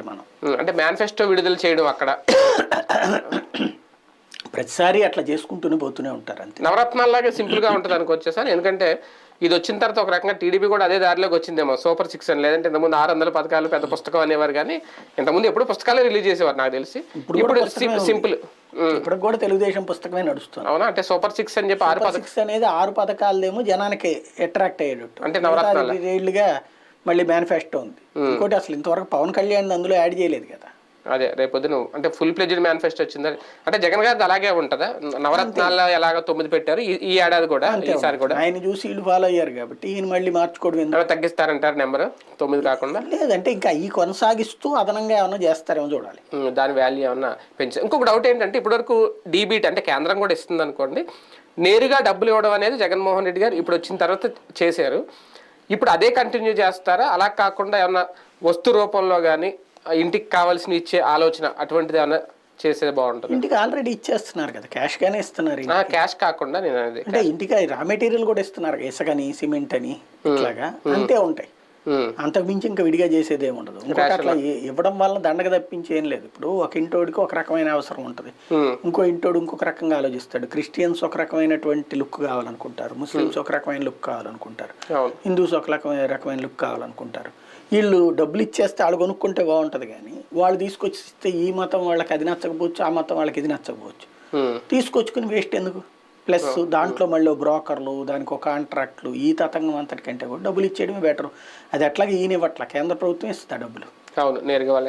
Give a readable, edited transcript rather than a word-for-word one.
మనం అంటే మేనిఫెస్టో విడుదల చేయడం అక్కడ ప్రతిసారి అట్లా చేసుకుంటూనే పోతూనే ఉంటారు అంతే. నవరత్నాల్లాగే సింపుల్గా ఉంటుంది అనుకోవచ్చు సార్. ఎందుకంటే ఇది వచ్చిన తర్వాత ఒక రకంగా టీడీపీ కూడా అదే దారిలోకి వచ్చిందేమో, సూపర్ 6 అని. లేదంటే ఇంతకుముందు 600 పథకాలు పెద్ద పుస్తకం అనేవారు, కానీ ఇంతకుముందు ఎప్పుడు పుస్తకాలే రిలీజ్ చేసేవారు నాకు తెలిసి. ఇప్పుడు సింపుల్. ఇప్పుడు కూడా తెలుగుదేశం పుస్తకమే నడుస్తుంది. అవునా? అంటే సూపర్ 6 అని చెప్పి 6 పథకాలు అనేది 6 పథకాలేమో జనానికి అట్రాక్ట్ అయ్యేటట్టు, అంటే నవరత్నాలు రేళ్లుగా మళ్ళీ మేనిఫెస్టో ఉంది. ఇంకోటి అసలు ఇంతవరకు పవన్ కళ్యాణ్ అందులో యాడ్ చేయలేదు కదా. అదే రేపొద్దున అంటే ఫుల్ ప్లెజ్డ్ మేనిఫెస్టో వచ్చింది. అంటే జగన్ గారిది అలాగే ఉంటుందా? నవరత్నాల్లో ఎలాగ 9 పెట్టారు, ఈ ఏడాది కూడా, ఈసారి కూడా ఆయన చూసి వీళ్ళు ఫాలో అయ్యారు కాబట్టి ఈయన మళ్ళీ మార్చుకోవడం ఎందుకు? తగ్గిస్తారంటారు నెంబర్ 9 కాకుండా? లేదంటే ఇంకా ఈ కొనసాగిస్తూ అదనంగా ఏమైనా చేస్తారేమో చూడాలి. దాని వాల్యూ ఏమన్నా పెంచారు. ఇంకొక డౌట్ ఏంటంటే ఇప్పటివరకు డీబీటీ అంటే కేంద్రం కూడా ఇస్తుంది అనుకోండి, నేరుగా డబ్బులు ఇవ్వడం అనేది జగన్మోహన్ రెడ్డి గారు ఇప్పుడు వచ్చిన తర్వాత చేశారు. ఇప్పుడు అదే కంటిన్యూ చేస్తారా? అలా కాకుండా ఏమన్నా వస్తు రూపంలో కానీ ఇంటికి కావాల్సిన ఇచ్చే ఆలోచన అటువంటిది ఏమన్నా చేసేది బాగుంటుంది? ఇంటికి ఆల్రెడీ ఇచ్చేస్తున్నారు కదా, క్యాష్ గానే ఇస్తున్నారు. క్యాష్ కాకుండా నేను అనేది అంటే ఇంటికి రా మెటీరియల్ కూడా ఇస్తున్నారు, ఇసుకని, సిమెంట్ అని, ఇట్లాగా అంతే ఉంటాయి. అంతకు మించి ఇంకా విడిగా చేసేది ఏమి ఉండదు. ఇంకొక అట్లా ఇవ్వడం వల్ల దండగ తప్పించి ఏం లేదు. ఇప్పుడు ఒక ఇంటోడికి ఒక రకమైన అవసరం ఉంటుంది, ఇంకో ఇంటోడు ఇంకొక రకంగా ఆలోచిస్తాడు. క్రిస్టియన్స్ ఒక రకమైనటువంటి లుక్ కావాలనుకుంటారు, ముస్లిమ్స్ ఒక రకమైన లుక్ కావాలనుకుంటారు, హిందూస్ ఒక రకమైన లుక్ కావాలనుకుంటారు. వీళ్ళు డబ్బులు ఇచ్చేస్తే వాళ్ళు కొనుక్కుంటే బాగుంటుంది, కానీ వాళ్ళు తీసుకొచ్చి ఇస్తే ఈ మతం వాళ్ళకి అది నచ్చకపోవచ్చు, ఆ మతం వాళ్ళకి ఇది నచ్చకపోవచ్చు. తీసుకొచ్చుకుని వేస్ట్ ఎందుకు? ప్లస్ దాంట్లో మళ్ళీ బ్రోకర్లు, దానికి ఒక కాంట్రాక్ట్లు, ఈ తతంగం అంతటికంటే కూడా డబ్బులు ఇచ్చేయడమే బెటర్. అది ఎట్లాగే ఈయన ఇవ్వట్లా, కేంద్ర ప్రభుత్వం ఇస్తుంది డబ్బులు. అవును, నేరుగా వాళ్ళ